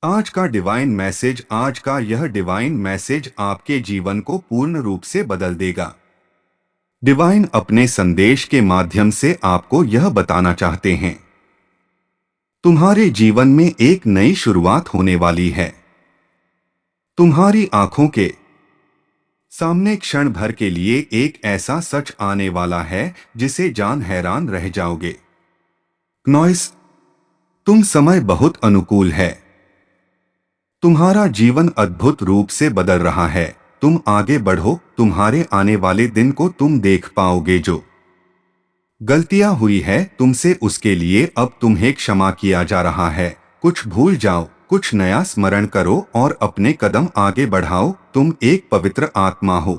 आज का यह डिवाइन मैसेज आपके जीवन को पूर्ण रूप से बदल देगा। डिवाइन अपने संदेश के माध्यम से आपको यह बताना चाहते हैं, तुम्हारे जीवन में एक नई शुरुआत होने वाली है। तुम्हारी आंखों के सामने क्षण भर के लिए एक ऐसा सच आने वाला है जिसे जान हैरान रह जाओगे। नॉइस, तुम समय बहुत अनुकूल है। तुम्हारा जीवन अद्भुत रूप से बदल रहा है। तुम आगे बढ़ो, तुम्हारे आने वाले दिन को तुम देख पाओगे। जो गलतियां हुई है तुमसे, उसके लिए अब तुम्हें क्षमा किया जा रहा है। कुछ भूल जाओ, कुछ नया स्मरण करो और अपने कदम आगे बढ़ाओ। तुम एक पवित्र आत्मा हो।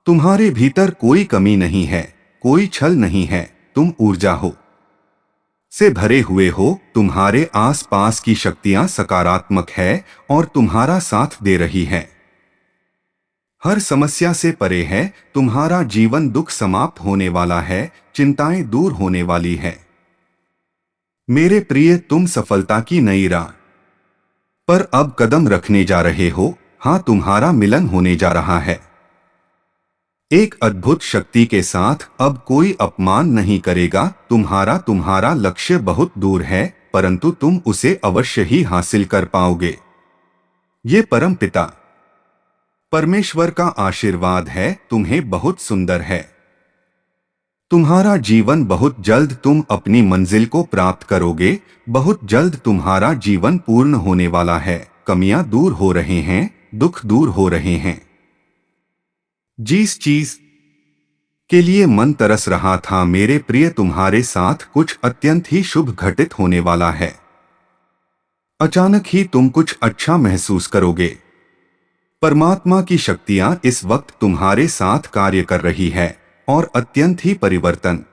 तुम्हारे भीतर कोई कमी नहीं है, कोई छल नहीं है। तुम ऊर्जा हो से भरे हुए हो। तुम्हारे आसपास की शक्तियां सकारात्मक है और तुम्हारा साथ दे रही है। हर समस्या से परे है। तुम्हारा जीवन दुख समाप्त होने वाला है, चिंताएं दूर होने वाली है। मेरे प्रिय, तुम सफलता की नई राह पर अब कदम रखने जा रहे हो। हाँ, तुम्हारा मिलन होने जा रहा है एक अद्भुत शक्ति के साथ। अब कोई अपमान नहीं करेगा। तुम्हारा लक्ष्य बहुत दूर है, परंतु तुम उसे अवश्य ही हासिल कर पाओगे। ये परम पिता परमेश्वर का आशीर्वाद है। तुम्हें बहुत सुंदर है। तुम्हारा जीवन बहुत जल्द तुम अपनी मंजिल को प्राप्त करोगे। बहुत जल्द तुम्हारा जीवन पूर्ण होने वाला है। कमियां दूर हो रहे हैं, दुख दूर हो रहे हैं। जिस चीज के लिए मन तरस रहा था, मेरे प्रिय, तुम्हारे साथ कुछ अत्यंत ही शुभ घटित होने वाला है। अचानक ही तुम कुछ अच्छा महसूस करोगे। परमात्मा की शक्तियां इस वक्त तुम्हारे साथ कार्य कर रही है और अत्यंत ही परिवर्तन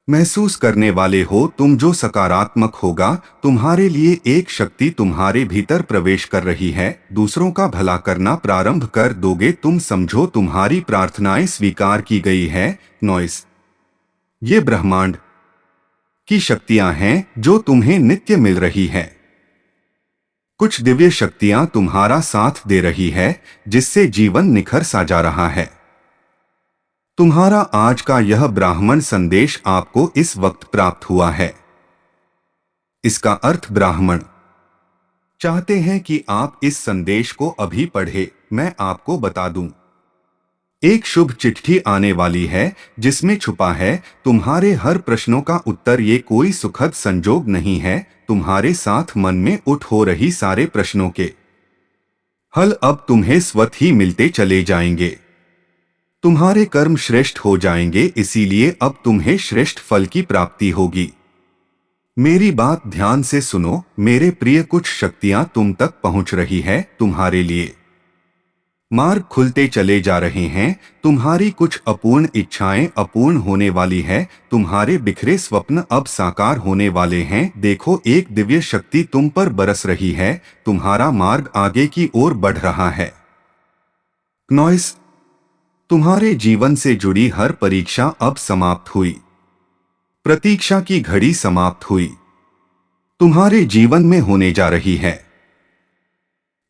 महसूस करने वाले हो तुम। जो सकारात्मक होगा, तुम्हारे लिए एक शक्ति तुम्हारे भीतर प्रवेश कर रही है। दूसरों का भला करना प्रारंभ कर दोगे। तुम समझो, तुम्हारी प्रार्थनाएं स्वीकार की गई है। नॉइस, ये ब्रह्मांड की शक्तियां हैं जो तुम्हें नित्य मिल रही है। कुछ दिव्य शक्तियां तुम्हारा साथ दे रही है, जिससे जीवन निखर सा जा रहा है। तुम्हारा आज का यह ब्राह्मण संदेश आपको इस वक्त प्राप्त हुआ है। इसका अर्थ ब्राह्मण चाहते हैं कि आप इस संदेश को अभी पढ़ें। मैं आपको बता दूं, एक शुभ चिट्ठी आने वाली है जिसमें छुपा है तुम्हारे हर प्रश्नों का उत्तर। ये कोई सुखद संजोग नहीं है। तुम्हारे साथ मन में उठ हो रही सारे प्रश्नों के हल अब तुम्हें स्वतः ही मिलते चले जाएंगे। तुम्हारे कर्म श्रेष्ठ हो जाएंगे, इसीलिए अब तुम्हें श्रेष्ठ फल की प्राप्ति होगी। मेरी बात ध्यान से सुनो मेरे प्रिय। कुछ शक्तियां तुम तक पहुंच रही है। तुम्हारे लिए मार्ग खुलते चले जा रहे हैं। तुम्हारी कुछ अपूर्ण इच्छाएं अपूर्ण होने वाली है। तुम्हारे बिखरे स्वप्न अब साकार होने वाले हैं। देखो, एक दिव्य शक्ति तुम पर बरस रही है। तुम्हारा मार्ग आगे की ओर बढ़ रहा है। नॉइस, तुम्हारे जीवन से जुड़ी हर परीक्षा अब समाप्त हुई। प्रतीक्षा की घड़ी समाप्त हुई। तुम्हारे जीवन में होने जा रही है।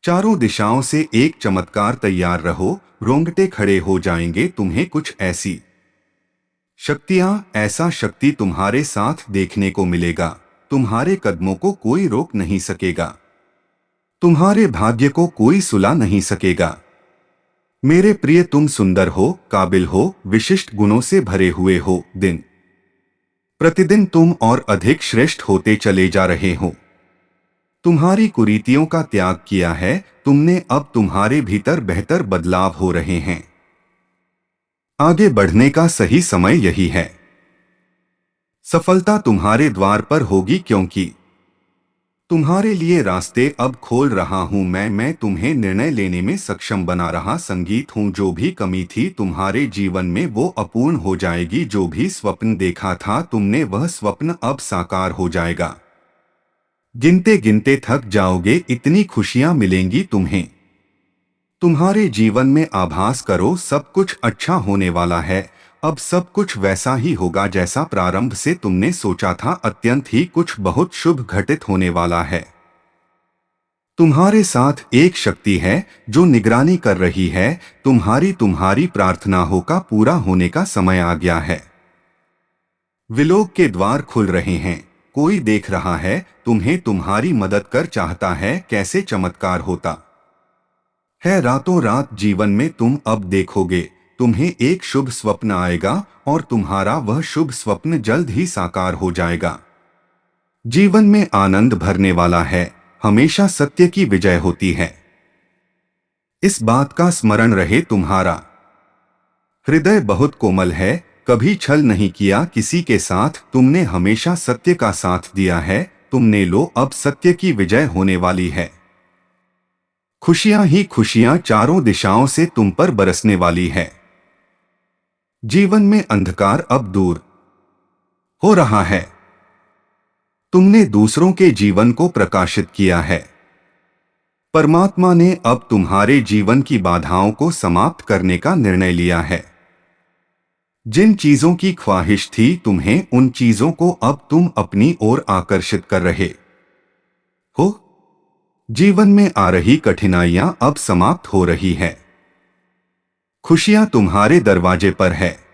चारों दिशाओं से एक चमत्कार। तैयार रहो, रोंगटे खड़े हो जाएंगे। तुम्हें कुछ ऐसी शक्तियां, ऐसा शक्ति तुम्हारे साथ देखने को मिलेगा। तुम्हारे कदमों को कोई रोक नहीं सकेगा। तुम्हारे भाग्य को कोई सुला नहीं सकेगा। मेरे प्रिय, तुम सुंदर हो, काबिल हो, विशिष्ट गुणों से भरे हुए हो। दिन प्रतिदिन तुम और अधिक श्रेष्ठ होते चले जा रहे हो। तुम्हारी कुरीतियों का त्याग किया है तुमने। अब तुम्हारे भीतर बेहतर बदलाव हो रहे हैं। आगे बढ़ने का सही समय यही है। सफलता तुम्हारे द्वार पर होगी, क्योंकि तुम्हारे लिए रास्ते अब खोल रहा हूं मैं तुम्हें निर्णय लेने में सक्षम बना रहा संगीत हूं। जो भी कमी थी तुम्हारे जीवन में, वो अपूर्ण हो जाएगी। जो भी स्वप्न देखा था तुमने, वह स्वप्न अब साकार हो जाएगा। गिनते गिनते थक जाओगे, इतनी खुशियां मिलेंगी तुम्हें। तुम्हारे जीवन में आभास करो, सब कुछ अच्छा होने वाला है। अब सब कुछ वैसा ही होगा जैसा प्रारंभ से तुमने सोचा था। अत्यंत ही कुछ बहुत शुभ घटित होने वाला है। तुम्हारे साथ एक शक्ति है जो निगरानी कर रही है। तुम्हारी प्रार्थनाओं का पूरा होने का समय आ गया है। विलोक के द्वार खुल रहे हैं। कोई देख रहा है, तुम्हें तुम्हारी मदद कर चाहता है। कैसे चमत्कार होता है। रातों रात जीवन में तुम अब देखोगे, तुम्हें एक शुभ स्वप्न आएगा और तुम्हारा वह शुभ स्वप्न जल्द ही साकार हो जाएगा। जीवन में आनंद भरने वाला है। हमेशा सत्य की विजय होती है। इस बात का स्मरण रहे। तुम्हारा हृदय बहुत कोमल है। कभी छल नहीं किया किसी के साथ। तुमने हमेशा सत्य का साथ दिया है। तुमने लो, अब सत्य की विजय होने वाली है। खुशियां ही खुशियां चारों दिशाओं से तुम पर बरसने वाली है। जीवन में अंधकार अब दूर हो रहा है। तुमने दूसरों के जीवन को प्रकाशित किया है। परमात्मा ने अब तुम्हारे जीवन की बाधाओं को समाप्त करने का निर्णय लिया है। जिन चीजों की ख्वाहिश थी तुम्हें, उन चीजों को अब तुम अपनी ओर आकर्षित कर रहे हो। जीवन में आ रही कठिनाइयां अब समाप्त हो रही है। खुशियां तुम्हारे दरवाजे पर है।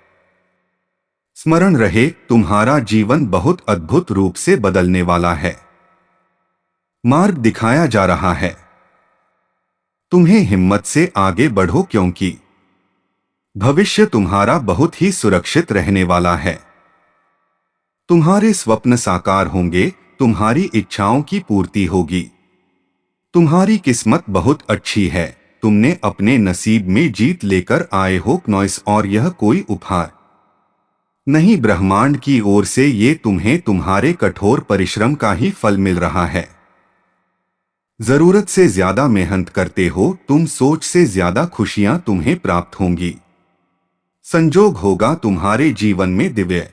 स्मरण रहे, तुम्हारा जीवन बहुत अद्भुत रूप से बदलने वाला है। मार्ग दिखाया जा रहा है। तुम्हें हिम्मत से आगे बढ़ो, क्योंकि भविष्य तुम्हारा बहुत ही सुरक्षित रहने वाला है। तुम्हारे स्वप्न साकार होंगे। तुम्हारी इच्छाओं की पूर्ति होगी। तुम्हारी किस्मत बहुत अच्छी है। तुमने अपने नसीब में जीत लेकर आए हो नॉइस, और यह कोई उपहार नहीं, ब्रह्मांड की ओर से ये तुम्हें तुम्हारे कठोर परिश्रम का ही फल मिल रहा है। जरूरत से ज्यादा मेहनत करते हो तुम, सोच से ज्यादा खुशियां तुम्हें प्राप्त होंगी। संजोग होगा तुम्हारे जीवन में, दिव्य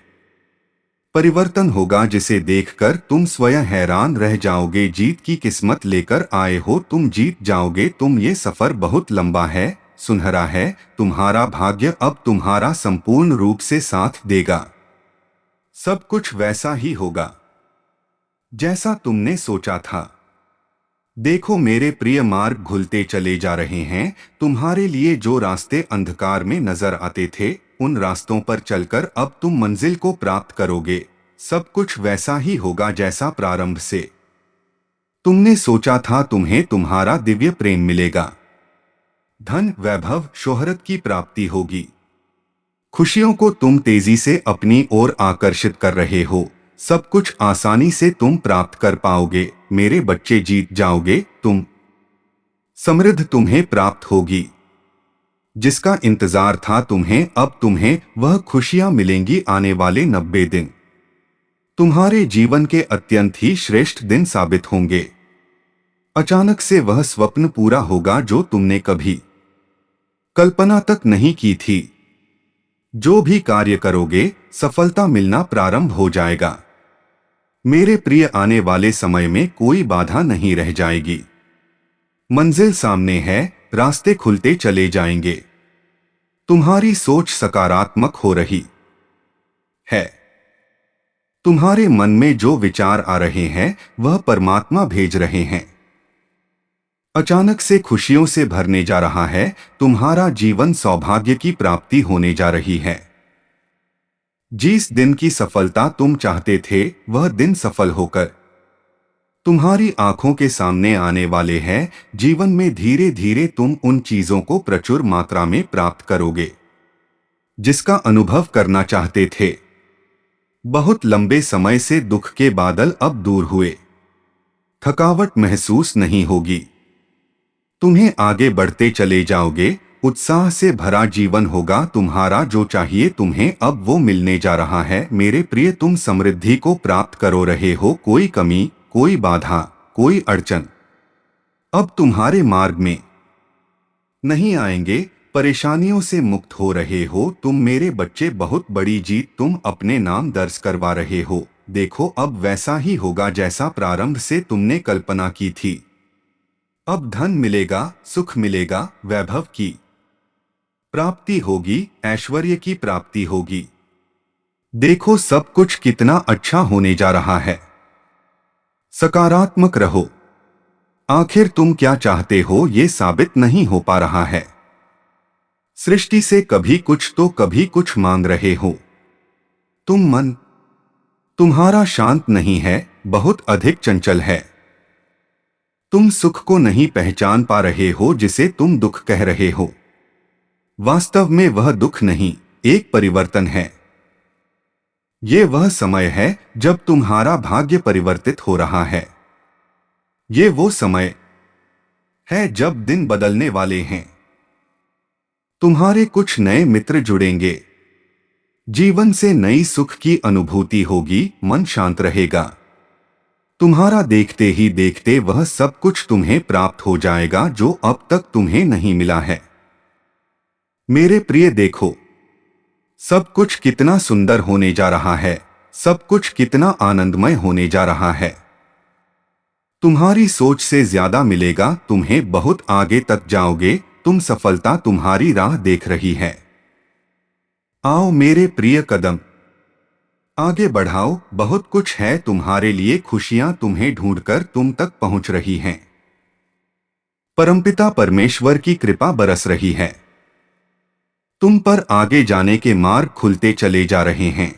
परिवर्तन होगा जिसे देखकर तुम स्वयं हैरान रह जाओगे। जीत की किस्मत लेकर आए हो तुम, जीत जाओगे तुम। ये सफर बहुत लंबा है, सुनहरा है। तुम्हारा भाग्य अब तुम्हारा संपूर्ण रूप से साथ देगा। सब कुछ वैसा ही होगा जैसा तुमने सोचा था। देखो मेरे प्रिय, मार्ग खुलते चले जा रहे हैं। तुम्हारे लिए जो रास्ते अंधकार में नजर आते थे, उन रास्तों पर चलकर अब तुम मंजिल को प्राप्त करोगे। सब कुछ वैसा ही होगा जैसा प्रारंभ से तुमने सोचा था। तुम्हें तुम्हारा दिव्य प्रेम मिलेगा। धन, वैभव, शोहरत की प्राप्ति होगी। खुशियों को तुम तेजी से अपनी ओर आकर्षित कर रहे हो। सब कुछ आसानी से तुम प्राप्त कर पाओगे। मेरे बच्चे, जीत जाओगे तुम। समृद्ध तुम्हें प्राप्त होगी। जिसका इंतजार था तुम्हें, अब तुम्हें वह खुशियां मिलेंगी। आने वाले 90 दिन तुम्हारे जीवन के अत्यंत ही श्रेष्ठ दिन साबित होंगे। अचानक से वह स्वप्न पूरा होगा जो तुमने कभी कल्पना तक नहीं की थी। जो भी कार्य करोगे, सफलता मिलना प्रारंभ हो जाएगा। मेरे प्रिय, आने वाले समय में कोई बाधा नहीं रह जाएगी। मंजिल सामने है, रास्ते खुलते चले जाएंगे। तुम्हारी सोच सकारात्मक हो रही है। तुम्हारे मन में जो विचार आ रहे हैं, वह परमात्मा भेज रहे हैं। अचानक से खुशियों से भरने जा रहा है। तुम्हारा जीवन सौभाग्य की प्राप्ति होने जा रही है। जिस दिन की सफलता तुम चाहते थे, वह दिन सफल होकर तुम्हारी आंखों के सामने आने वाले हैं। जीवन में धीरे धीरे तुम उन चीजों को प्रचुर मात्रा में प्राप्त करोगे जिसका अनुभव करना चाहते थे। बहुत लंबे समय से दुख के बादल अब दूर हुए। थकावट महसूस नहीं होगी। तुम्हें आगे बढ़ते चले जाओगे। उत्साह से भरा जीवन होगा। तुम्हारा जो चाहिए तुम्हें अब वो मिलने जा रहा है। मेरे प्रिय, तुम समृद्धि को प्राप्त करो रहे हो। कोई कमी, कोई बाधा, कोई अड़चन अब तुम्हारे मार्ग में नहीं आएंगे। परेशानियों से मुक्त हो रहे हो तुम, मेरे बच्चे। बहुत बड़ी जीत तुम अपने नाम दर्ज करवा रहे हो। देखो अब वैसा ही होगा जैसा प्रारंभ से तुमने कल्पना की थी। अब धन मिलेगा, सुख मिलेगा, वैभव की प्राप्ति होगी, ऐश्वर्य की प्राप्ति होगी। देखो सब कुछ कितना अच्छा होने जा रहा है। सकारात्मक रहो। आखिर तुम क्या चाहते हो ये साबित नहीं हो पा रहा है। सृष्टि से कभी कुछ तो कभी कुछ मांग रहे हो। मन तुम्हारा शांत नहीं है, बहुत अधिक चंचल है। तुम सुख को नहीं पहचान पा रहे हो जिसे तुम दुख कह रहे हो। वास्तव में वह दुख नहीं, एक परिवर्तन है। ये वह समय है जब तुम्हारा भाग्य परिवर्तित हो रहा है। ये वो समय है जब दिन बदलने वाले हैं। तुम्हारे कुछ नए मित्र जुड़ेंगे। जीवन से नई सुख की अनुभूति होगी, मन शांत रहेगा। तुम्हारा देखते ही देखते वह सब कुछ तुम्हें प्राप्त हो जाएगा जो अब तक तुम्हें नहीं मिला है। मेरे प्रिय देखो, सब कुछ कितना सुंदर होने जा रहा है, सब कुछ कितना आनंदमय होने जा रहा है। तुम्हारी सोच से ज्यादा मिलेगा, तुम्हें बहुत आगे तक जाओगे, तुम सफलता तुम्हारी राह देख रही है। आओ मेरे प्रिय कदम, आगे बढ़ाओ, बहुत कुछ है तुम्हारे लिए, खुशियां तुम्हें ढूंढकर तुम तक पहुंच रही हैं। परमपिता परमेश्वर की कृपा बरस रही है। तुम पर आगे जाने के मार्ग खुलते चले जा रहे हैं।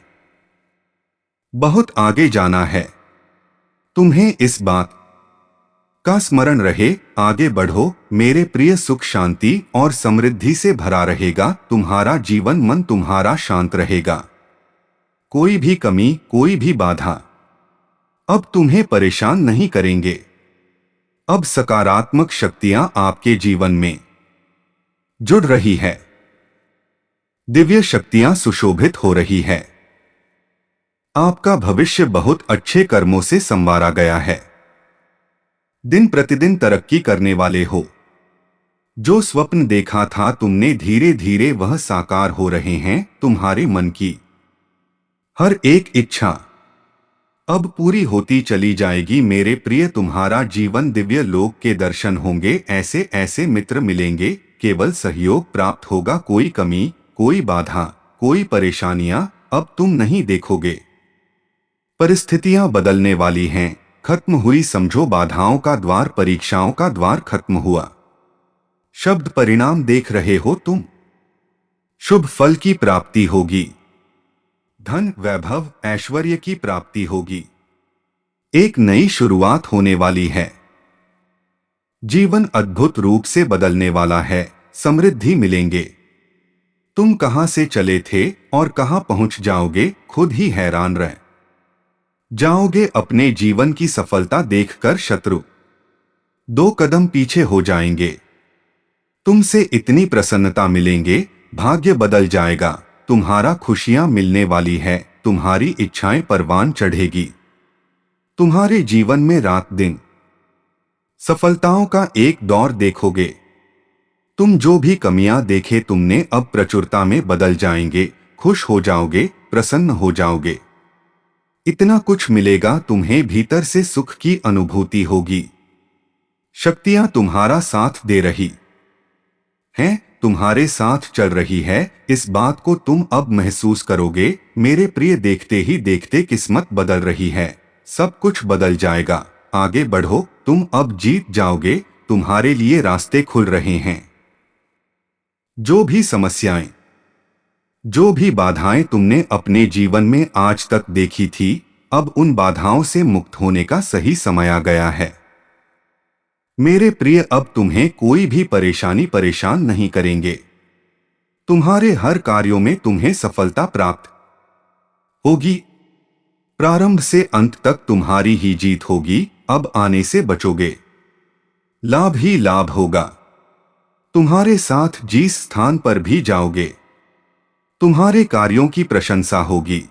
बहुत आगे जाना है। तुम्हें इस बात का स्मरण रहे, आगे बढ़ो मेरे प्रिय, सुख शांति और समृद्धि से भरा रहेगा तुम्हारा जीवन, मन तुम्हारा शांत रहेगा। कोई भी कमी, कोई भी बाधा अब तुम्हें परेशान नहीं करेंगे। अब सकारात्मक शक्तियां आपके जीवन में जुड़ रही है। दिव्य शक्तियां सुशोभित हो रही है। आपका भविष्य बहुत अच्छे कर्मों से संवारा गया है। दिन प्रतिदिन तरक्की करने वाले हो। जो स्वप्न देखा था तुमने, धीरे धीरे वह साकार हो रहे हैं। तुम्हारे मन की हर एक इच्छा अब पूरी होती चली जाएगी मेरे प्रिय। तुम्हारा जीवन दिव्य लोक के दर्शन होंगे, ऐसे ऐसे मित्र मिलेंगे, केवल सहयोग प्राप्त होगा। कोई कमी, कोई बाधा, कोई परेशानियां अब तुम नहीं देखोगे। परिस्थितियां बदलने वाली हैं, खत्म हुई समझो बाधाओं का द्वार, परीक्षाओं का द्वार खत्म हुआ। शब्द परिणाम देख रहे हो तुम। शुभ फल की प्राप्ति होगी। धन, वैभव, ऐश्वर्य की प्राप्ति होगी। एक नई शुरुआत होने वाली है। जीवन अद्भुत रूप से बदलने वाला है। समृद्धि मिलेंगे। तुम कहां से चले थे और कहां पहुंच जाओगे, खुद ही हैरान रह जाओगे। अपने जीवन की सफलता देखकर शत्रु 2 कदम पीछे हो जाएंगे। तुमसे इतनी प्रसन्नता मिलेंगे, भाग्य बदल जाएगा। तुम्हारा खुशियां मिलने वाली है। तुम्हारी इच्छाएं परवान चढ़ेगी। तुम्हारे जीवन में रात दिन सफलताओं का एक दौर देखोगे। तुम जो भी कमियां देखे तुमने अब प्रचुरता में बदल जाएंगे। खुश हो जाओगे, प्रसन्न हो जाओगे। इतना कुछ मिलेगा तुम्हें, भीतर से सुख की अनुभूति होगी। शक्तियां तुम्हारा साथ दे रही हैं, तुम्हारे साथ चल रही है। इस बात को तुम अब महसूस करोगे मेरे प्रिय। देखते ही देखते किस्मत बदल रही है। सब कुछ बदल जाएगा। आगे बढ़ो, तुम अब जीत जाओगे। तुम्हारे लिए रास्ते खुल रहे हैं। जो भी समस्याएं, जो भी बाधाएं तुमने अपने जीवन में आज तक देखी थी, अब उन बाधाओं से मुक्त होने का सही समय आ गया है। मेरे प्रिय, अब तुम्हें कोई भी परेशानी परेशान नहीं करेंगे। तुम्हारे हर कार्यों में तुम्हें सफलता प्राप्त होगी। प्रारंभ से अंत तक तुम्हारी ही जीत होगी। अब आने से बचोगे, लाभ ही लाभ होगा। तुम्हारे साथ जिस स्थान पर भी जाओगे, तुम्हारे कार्यों की प्रशंसा होगी।